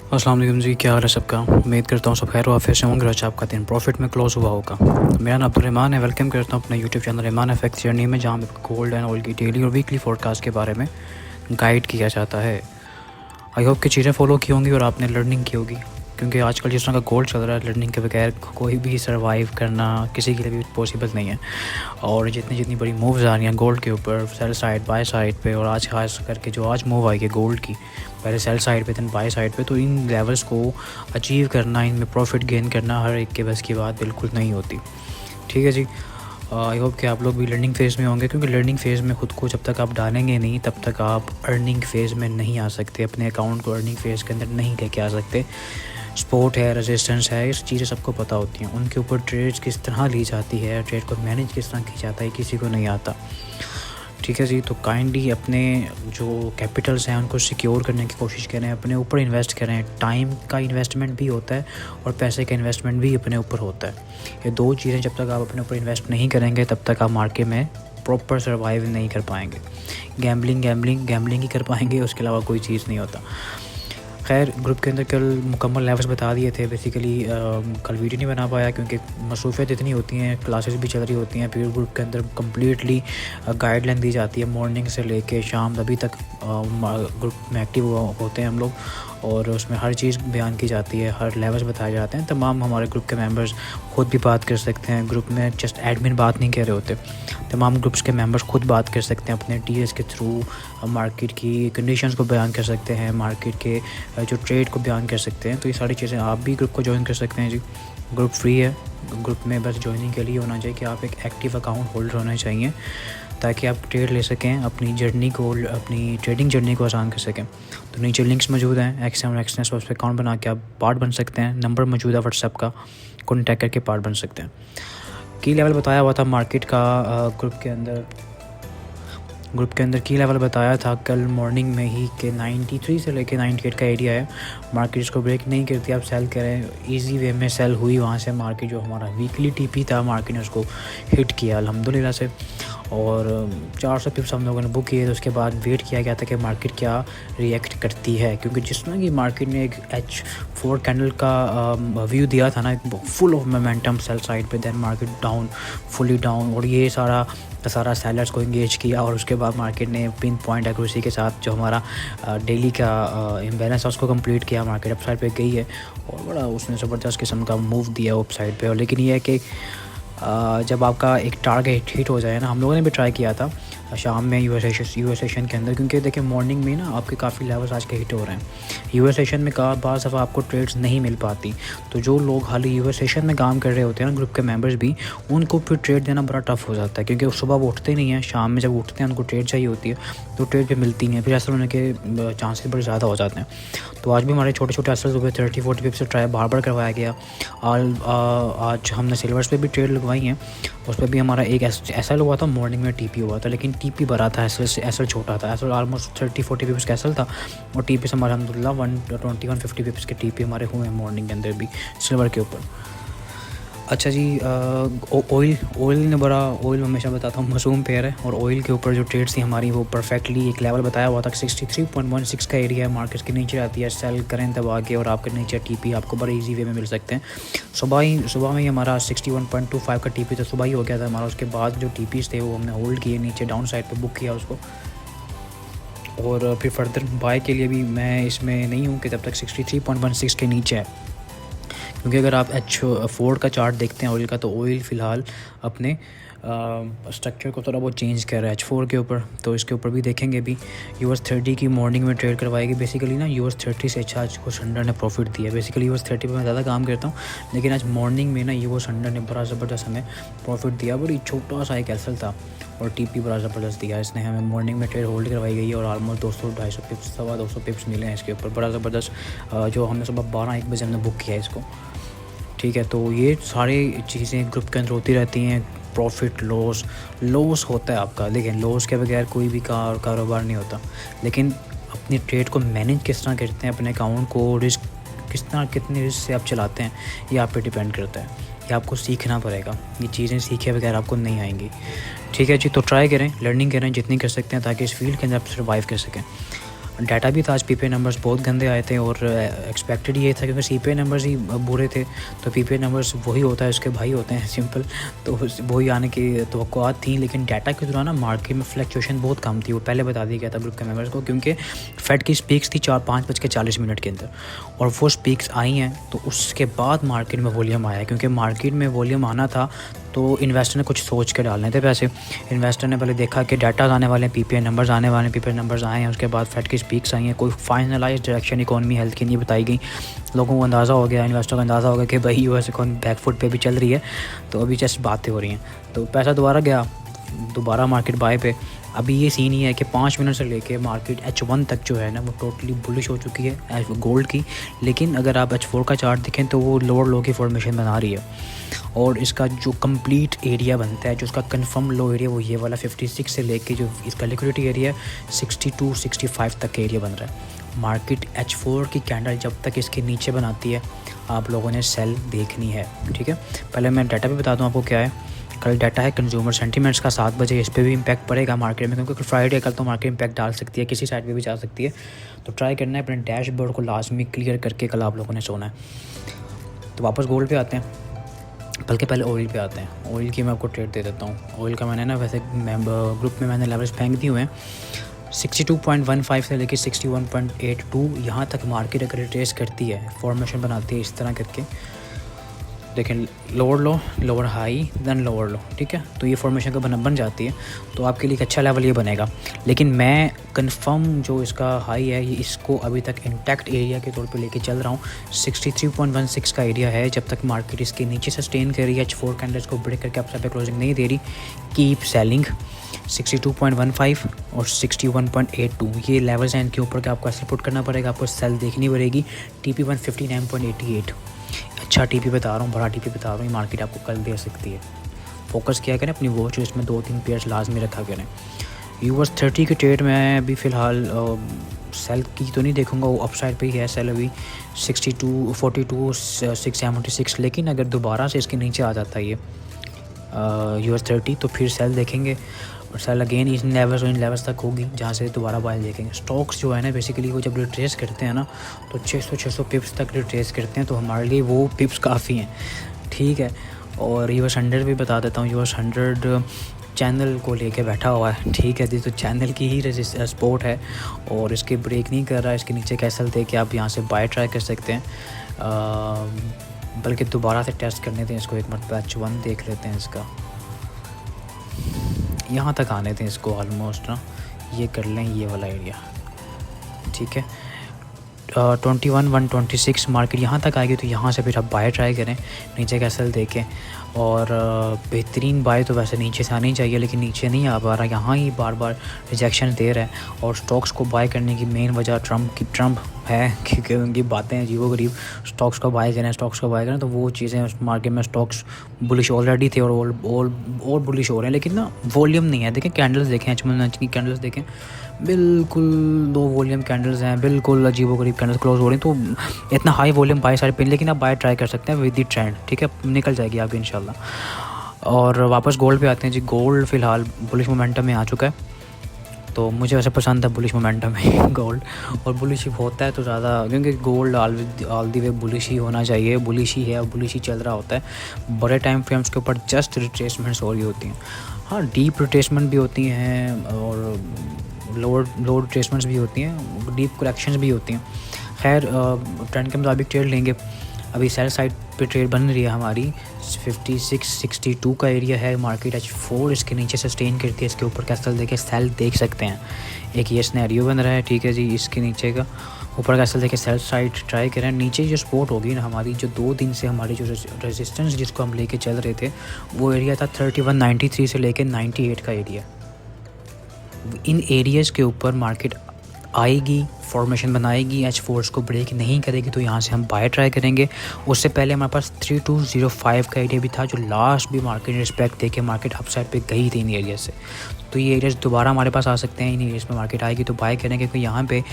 अस्सलाम वालेकुम जी, क्या हाल है सबका। उम्मीद करता हूँ सब खैर वाफियत से होंगे। आज आपका दिन प्रॉफिट में क्लोज हुआ होगा। मेरा नाम अब्दुलरहमान है। वेलकम करता हूँ अपने YouTube channel Rahman FX journey में, जहाँ पे गोल्ड एंड ऑयल की डेली और वीकली फोरकास्ट के बारे में गाइड किया जाता है। आई होप कि चीज़ें फॉलो की होंगी और आपने लर्निंग की होगी, क्योंकि आजकल जिस तरह का गोल्ड चल रहा है, लर्निंग के बगैर कोई भी सर्वाइव करना किसी के लिए भी पॉसिबल नहीं है। और जितनी जितनी बड़ी मूव्स आ रही हैं गोल्ड के ऊपर, सेल साइड बाय साइड पे, और आज खास करके जो आज मूव आई है गोल्ड की, पहले सेल साइड पे दैन बाय साइड पे, तो इन लेवल्स को अचीव करना, इनमें प्रॉफिट गेन करना हर एक के बस की बात बिल्कुल नहीं होती। ठीक है जी। आई होप कि आप लोग भी लर्निंग फ़ेज़ में होंगे, क्योंकि लर्निंग फ़ेज़ में ख़ुद को जब तक आप डालेंगे नहीं तब तक आप अर्निंग फ़ेज़ में नहीं आ सकते। अपने अकाउंट को अर्निंग फ़ेज़ के अंदर नहीं लेके आ सकते। सपोर्ट है, रेजिस्टेंस है, इस चीज़ें सबको पता होती हैं। उनके ऊपर ट्रेड्स किस तरह ली जाती है, ट्रेड को मैनेज किस तरह किया जाता है, किसी को नहीं आता। ठीक है जी। तो काइंडली अपने जो कैपिटल्स हैं उनको सिक्योर करने की कोशिश करें, अपने ऊपर इन्वेस्ट करें। टाइम का इन्वेस्टमेंट भी होता है और पैसे का इन्वेस्टमेंट भी अपने ऊपर होता है। ये दो चीज़ें जब तक आप अपने ऊपर इन्वेस्ट नहीं करेंगे तब तक आप मार्केट में प्रॉपर सर्वाइव नहीं कर पाएंगे। गैम्बलिंग ही कर पाएंगे, उसके अलावा कोई चीज़ नहीं होता। खैर, ग्रुप के अंदर कल मुकम्मल लेवल्स बता दिए थे। बेसिकली कल वीडियो नहीं बना पाया क्योंकि मसरूफियत इतनी होती हैं, क्लासेस भी चल रही होती हैं। फिर ग्रुप के अंदर कम्प्लीटली गाइडलाइन दी जाती है मॉर्निंग से लेके शाम अभी तक। ग्रुप में एक्टिव होते हैं हम लोग, और उसमें हर चीज़ बयान की जाती है, हर लेवल्स बताए जाते हैं। तमाम हमारे ग्रुप के मेंबर्स खुद भी बात कर सकते हैं। ग्रुप में जस्ट एडमिन बात नहीं कर रहे होते, तमाम ग्रुप्स के मेंबर्स खुद बात कर सकते हैं अपने टीएस के थ्रू। मार्केट की कंडीशंस को बयान कर सकते हैं, मार्केट के जो ट्रेड को बयान कर सकते हैं। तो ये सारी चीज़ें आप भी ग्रुप को ज्वाइन कर सकते हैं जी। ग्रुप फ्री है। ग्रुप में बस ज्वाइनिंग के लिए होना चाहिए कि आप एक एक्टिव अकाउंट होल्डर होने चाहिए, ताकि आप ट्रेड ले सकें, अपनी जर्नी को, अपनी ट्रेडिंग जर्नी को आसान कर सकें। तो नीचे लिंक्स मौजूद हैं, एक्सएम और एक्सनेस, उस पर अकाउंट बना के आप पार्ट बन सकते हैं। नंबर मौजूद है व्हाट्सएप का, कॉन्टैक्ट करके पार्ट बन सकते हैं। की लेवल बताया हुआ था मार्केट का ग्रुप के अंदर की लेवल बताया था कल मॉर्निंग में ही कि 93 से लेके 98 का एरिया है। मार्केट इसको ब्रेक नहीं करती, आप सेल करें। इजी वे में सेल हुई वहाँ से। मार्केट जो हमारा वीकली टीपी था, मार्केट ने उसको हिट किया अल्हम्दुलिल्लाह से, और 400 पिप्स हम लोगों ने बुक किए। तो उसके बाद वेट किया गया था कि मार्केट क्या रिएक्ट करती है, क्योंकि जिस तरह की मार्केट ने एक H4 कैंडल का व्यू दिया था ना, full of momentum sell side पे, then market down, fully down, और ये सारा सेलर्स को इंगेज किया। और उसके बाद मार्केट ने पिन पॉइंट एक्यूरेसी के साथ जो हमारा डेली का इम्बैलेंस है उसको कंप्लीट किया। मार्केट अप साइड पे गई है और बड़ा उसने ज़बरदस्त किस्म का मूव दिया अप साइड पे। और लेकिन ये है कि जब आपका एक टारगेट हिट हो जाए ना, हम लोगों ने भी ट्राई किया था शाम में यूएस सेशन के अंदर, क्योंकि देखिए मॉर्निंग में ना आपके काफ़ी लेवल्स आज के हिट हो रहे हैं। यूएस सेशन में बाज़ दफ़ा आपको ट्रेड्स नहीं मिल पाती, तो जो लोग हाल यूएस सेशन में काम कर रहे होते हैं ना, ग्रुप के मेंबर्स भी, उनको फिर ट्रेड देना बड़ा टफ हो जाता है, क्योंकि सुबह वो उठते नहीं हैं, शाम में जब उठते हैं उनको ट्रेड चाहिए होती है, तो ट्रेड पे मिलती हैं, फिर असर होने के चांसेस बड़े ज़्यादा हो जाते हैं। तो आज भी हमारे छोटे छोटे असर हुए, 30-40 पिप से ट्राई बार करवाया गया। आज हमने सिल्वर्स पे भी ट्रेड लगवाई हैं, उस पर भी हमारा एक एसएल हुआ था, मॉर्निंग में टीपी हुआ था, लेकिन टीपी बड़ा था, एसएल छोटा था। एसएल ऑलमोस्ट 30-40 पिप्स का एसएल था, और टीपी से हमारा अल्हम्दुलिल्लाह 120-150 पिप्स के टीपी हमारे हुए हैं मॉर्निंग के अंदर भी सिल्वर के ऊपर। अच्छा जी। ऑयल ने बड़ा, ऑयल हमेशा बताता हूँ मसूम पेयर है, और ऑयल के ऊपर जो ट्रेड्स थी हमारी वो परफेक्टली एक लेवल बताया हुआ था। 63.16 का एरिया है, मार्केट के नीचे आती है, सेल करें तब आगे, और आपके नीचे टीपी आपको बड़े इजी वे में मिल सकते हैं। सुबह में ही हमारा 61.25 का टीपी तो सुबह ही हो गया था हमारा। उसके बाद जो टीपीज़ थे वो हमने होल्ड किए, नीचे डाउन साइड पर बुक किया उसको, और फिर फर्दर बाय के लिए भी मैं इसमें नहीं हूँ कि तब तक 63.16 के नीचे है। क्योंकि अगर आप H4 का चार्ट देखते हैं ऑयल का, तो ऑयल फ़िलहाल अपने स्ट्रक्चर को थोड़ा बहुत चेंज कर रहा है H4 के ऊपर, तो इसके ऊपर भी देखेंगे भी। US 30 की मॉर्निंग में ट्रेड करवाएगी बेसिकली ना। US 30 से अच्छा आज कुछ 100 ने प्रॉफिट दिया। बेसिकली US 30 पे मैं ज़्यादा काम करता हूँ, लेकिन आज मॉर्निंग में ना US 100 ने बड़ा ज़बरदस्त हमें प्रॉफिट दिया। बड़ी छोटा सा एक एसएल था, और टीपी बड़ा ज़बरदस्त दिया इसने हमें। मॉर्निंग में ट्रेड होल्ड करवाई गई है, और ऑलमोस्ट 200-250 पिप्स, 250 पिप्स मिले हैं इसके ऊपर, बड़ा ज़बरदस्त। जो हमने सुबह 12-1 बजे हमने बुक किया इसको। ठीक है, तो ये सारी चीज़ें ग्रुप के अंदर होती रहती हैं। प्रॉफिट लॉस होता है आपका, लेकिन लॉस के बगैर कोई भी कारोबार नहीं होता। लेकिन अपनी ट्रेड को मैनेज किस तरह करते हैं, अपने अकाउंट को रिस्क कितने रिस्क से आप चलाते हैं, ये आप पे डिपेंड करता है। ये आपको सीखना पड़ेगा, ये चीज़ें सीखे बगैर आपको नहीं आएंगी। ठीक है जी। तो ट्राई करें, लर्निंग करें जितनी कर सकते हैं, ताकि इस फील्ड के अंदर आप सर्वाइव कर सकें। डाटा भी था आज, पीपीआई नंबर्स बहुत गंदे आए थे और एक्सपेक्टेड ये था क्योंकि सीपीआई नंबर्स ही बुरे थे, तो पीपीआई नंबर्स वही होता है, उसके भाई होते हैं सिंपल, तो वही आने की तवक्कुआत थी। लेकिन डाटा के दौरान ना मार्केट में फ्लक्चुएशन बहुत कम थी, वो पहले बता दिया गया था ग्रुप के मेम्बर्स को, क्योंकि फेड की स्पीक्स थी 5:40 के अंदर, और वो स्पीक्स आई हैं तो उसके बाद मार्केट में वॉल्यूम आया, क्योंकि मार्केट में वॉल्यूम आना था तो इन्वेस्टर ने कुछ सोच के डालने थे पैसे। इन्वेस्टर ने पहले देखा कि डाटा आने वाले हैं, पीपीआई नंबर्स आने वाले हैं, पीपीआई नंबर्स आए हैं, उसके बाद फेड की स्पीक्स आई हैं, कोई फाइनलाइज डायरेक्शन इकोनॉमी हेल्थ की नहीं बताई गई। लोगों को अंदाज़ा हो गया, इन्वेस्टर को अंदाज़ा हो गया कि भाई यूएस इकोनॉमी बैकफुट पे भी चल रही है, तो अभी जस्ट बातें हो रही हैं, तो पैसा दोबारा गया, दोबारा मार्केट बाय पे। अभी ये सीन ही है कि 5 मिनट से लेके मार्केट H1 तक जो है ना वो टोटली बुलिश हो चुकी है गोल्ड की। लेकिन अगर आप H4 का चार्ट देखें तो वो लोअर लो की फॉर्मेशन बना रही है, और इसका जो कंप्लीट एरिया बनता है, जो उसका कंफर्म लो एरिया वो ये वाला 56 से लेके जो इसका लिक्विडिटी एरिया 62-65 तक का एरिया बन रहा है। मार्केट H4 की कैंडल जब तक इसके नीचे बनाती है आप लोगों ने सेल देखनी है, ठीक है। पहले मैं डाटा भी बता दूं आपको क्या है। कल डाटा है कंज्यूमर सेंटीमेंट्स का 7 बजे, इस पर भी इम्पैक्ट पड़ेगा मार्केट में, क्योंकि फ्राइडे कल तो मार्केट इम्पैक्ट डाल सकती है, किसी साइड पे भी जा सकती है। तो ट्राई करना है अपने डैशबोर्ड को लाजमी क्लियर करके कल आप लोगों ने सोना है। तो वापस गोल्ड पे आते हैं, बल्कि पहले ऑयल पे आते हैं। ऑयल की मैं आपको ट्रेड दे देता हूँ। ऑयल का मैंने ना वैसे ग्रुप में मैंने लेवल्स फेंक दिए हुए हैं 62.15 से लेकर 61.82। यहाँ तक मार्केट अगर ट्रेस करती है, फॉर्मेशन बनाती है इस तरह करके, लेकिन lower low, lower high, then lower low, ठीक है। तो ये फॉर्मेशन का बन जाती है, तो आपके लिए एक अच्छा लेवल ये बनेगा। लेकिन मैं कंफर्म जो इसका हाई है, ये इसको अभी तक इंटैक्ट एरिया के तौर पे लेके चल रहा हूँ। 63.16 का एरिया है। जब तक मार्केट इसके नीचे सस्टेन कर रही है, H4 कैंडल्स को ब्रेक करके अपसाइड पे क्लोजिंग नहीं दे रही, कीप सेलिंग। 62.15 और 61.82 ये लेवल्स हैं, इनके ऊपर के आपको ऐसे पुट करना पड़ेगा, आपको सेल देखनी पड़ेगी। TP 159.88 अच्छा टीपी बता रहा हूँ, बड़ा टीपी बता रहा हूँ, ये मार्केट आपको कल दे सकती है। फोकस किया करें अपनी वॉच लिस्ट में, 2-3 पेयर्स लाजमी रखा करें। US 30 की ट्रेड में अभी फ़िलहाल सेल की तो नहीं देखूंगा, वो अपसाइड पे ही है सेल अभी 62, 42, 676। लेकिन अगर दोबारा से इसके नीचे आ जाता है ये US 30 तो फिर सेल देखेंगे, और सेल अगेन इन लेवल्स तक होगी जहाँ से दोबारा बाय देखेंगे। स्टॉक्स जो है ना बेसिकली वो जब रिट्रेस करते हैं ना तो 600 पिप्स तक रिट्रेस करते हैं, तो हमारे लिए वो पिप्स काफ़ी हैं, ठीक है। और US 100 भी बता देता हूँ, US 100 चैनल को लेके बैठा हुआ है, ठीक है जी। तो चैनल की ही सपोर्ट है और इसके ब्रेक नहीं कर रहा है, इसके नीचे कैसल दे के आप यहाँ से बाय ट्राई कर सकते हैं, बल्कि दोबारा से टेस्ट करने दें इसको, एक मरतबा H1 देख लेते हैं इसका, यहाँ तक आने दें इसको, ऑलमोस्ट ना ये कर लें ये वाला एरिया, ठीक है। 21,126 मार्केट यहाँ तक आएगी, तो यहाँ से फिर आप बाय ट्राई करें, नीचे का सेल देखें। और बेहतरीन बाय तो वैसे नीचे से आनी चाहिए, लेकिन नीचे नहीं आ पा रहा, यहाँ ही बार बार रिजेक्शन दे रहा है। और स्टॉक्स को बाय करने की मेन वजह ट्रम्प है, क्योंकि उनकी बातें अजीबो गरीब, स्टॉक्स को बाय करें, तो वो चीज़ें उस मार्केट में स्टॉक्स बुलिश ऑलरेडी थे और बुलिश हो रहे हैं, लेकिन ना वॉल्यूम नहीं है। देखें कैंडल्स देखें, H1 की कैंडल्स देखें, बिल्कुल लो वॉल्यूम कैंडल्स हैं, बिल्कुल अजीबो गरीब कैंडल्स क्लोज हो रही हैं। तो इतना हाई वॉल्यूम बाय साइड पे, लेकिन आप बाय ट्राई कर सकते हैं विद द ट्रेंड, ठीक है, निकल जाएगी आपकी इंशाल्लाह। और वापस गोल्ड पे आते हैं जी। गोल्ड फ़िलहाल बुलिश मोमेंटम में आ चुका है, तो मुझे वैसे पसंद है बुलिश मोमेंटम में गोल्ड, और बुलिश ही होता है तो ज़्यादा, क्योंकि gold all the way bullish ही होना चाहिए, बुलिश ही है और बुलिश ही चल रहा होता है। बड़े टाइम फ्रेम्स के ऊपर जस्ट रिट्रेसमेंट्स हो रही होती हैं, हाँ डीप रिट्रेसमेंट भी होती हैं और लोअर रिट्रेसमेंट्स भी होती हैं, डीप करेक्शंस भी होती हैं। खैर ट्रेंड के मुताबिक ट्रेड लेंगे। अभी सेल साइड पे ट्रेड बन रही है हमारी, 56-62 का एरिया है मार्केट। H4 इसके नीचे सस्टेन करती है, इसके ऊपर कैसल देके सेल देख सकते हैं, एक ये स्नैरियो बन रहा है, ठीक है जी। इसके नीचे का ऊपर कैसल देके सेल साइड ट्राई करें। नीचे जो सपोर्ट होगी ना हमारी, जो 2 दिन से हमारी जो रेजिस्टेंस जिसको हम लेके चल रहे थे, वो एरिया था 3193 से लेके 98 का एरिया। इन एरियाज़ के ऊपर मार्केट आएगी, फॉर्मेशन बनाएगी, H4 को ब्रेक नहीं करेगी, तो यहाँ से हम बाय ट्राई करेंगे। उससे पहले हमारे पास 3205 का एरिया भी था, जो लास्ट भी मार्केट रिस्पेक्ट दे के मार्केट अपसाइड पे गई थी इन एरिया से। तो ये एरियाज दोबारा हमारे पास आ सकते हैं, इन एरियाज में मार्केट आएगी तो बाय करेंगे, क्योंकि यहाँ पे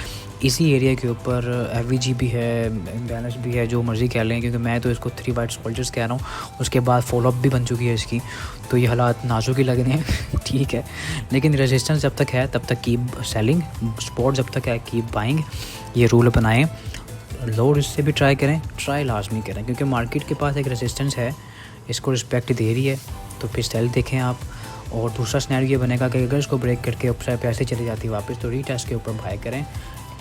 इसी एरिया के ऊपर FVG भी है, बैलेंस भी है, जो मर्ज़ी कह लें, क्योंकि मैं तो इसको 3 वाइट सोल्जर्स कह रहा हूँ। उसके बाद फॉलोअप भी बन चुकी है इसकी, तो ये हालात नाजुक ही लग रहे हैं ठीक है, लेकिन रेजिस्टेंस जब तक है तब तक कीप सेलिंग, सपोर्ट जब तक है कीप बाइंग, ये रूल बनाएं। लोड इससे भी ट्राई करें, ट्राई लाजमी करें, क्योंकि मार्केट के पास एक रेजिस्टेंस है, इसको रिस्पेक्ट दे रही है, तो फिर सेल देखें आप। और दूसरा सिनेरियो ये बनेगा कि अगर इसको ब्रेक करके अपसाइड पे ऐसे चली जाती है वापस, तो रीटेस्ट के ऊपर बाय करें।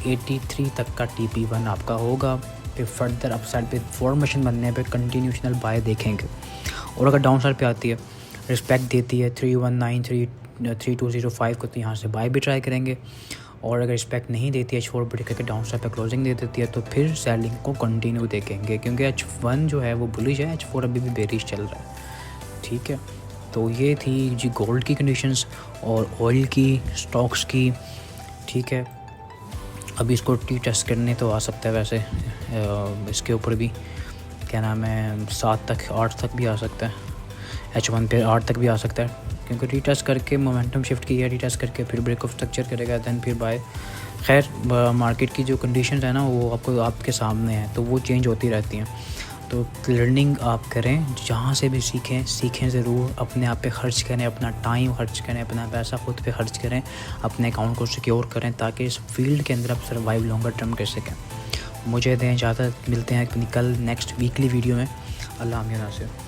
83 तक का TP1 आपका होगा, फिर फर्दर अपसाइड पे फॉर्मेशन बनने पे कंटिन्यूशनल बाय देखेंगे। और अगर डाउन साइड पे आती है, रिस्पेक्ट देती है 3193 3205 को, तो यहाँ से बाय भी ट्राई करेंगे। और अगर रिस्पेक्ट नहीं देती है, H4 ब्रेक करके डाउन साइड पे क्लोजिंग दे देती है, तो फिर सेलिंग को कंटिन्यू देखेंगे, क्योंकि H1 जो है वो बुलिश है, H4 अभी भी बेरिश चल रहा है। ठीक है, तो ये थी जी गोल्ड की कंडीशंस और ऑयल की, स्टॉक्स की। ठीक है, अभी इसको टेस्ट करने तो आ सकता है वैसे, इसके ऊपर भी क्या नाम है 7 तक 8 तक भी आ सकता है, H1 पे 8 तक भी आ सकता है, क्योंकि रीटेस्ट करके मोमेंटम शिफ्ट किया, रीटेस्ट करके फिर ब्रेक ऑफ स्ट्रक्चर करेगा, दैन फिर बाय। खैर मार्केट की जो कंडीशंस है ना, वो आपके सामने है, तो वो चेंज होती रहती हैं। तो लर्निंग आप करें, जहाँ से भी सीखें ज़रूर, अपने आप पे खर्च करें, अपना टाइम खर्च करें, अपना पैसा खुद पे खर्च करें, अपने अकाउंट को सिक्योर करें, ताकि इस फील्ड के अंदर आप सर्वाइव लॉन्गर टर्म कर सकें। मुझे दें इजाज़त, मिलते हैं कल नेक्स्ट वीकली वीडियो में। अल्लाह हाफ़िज़।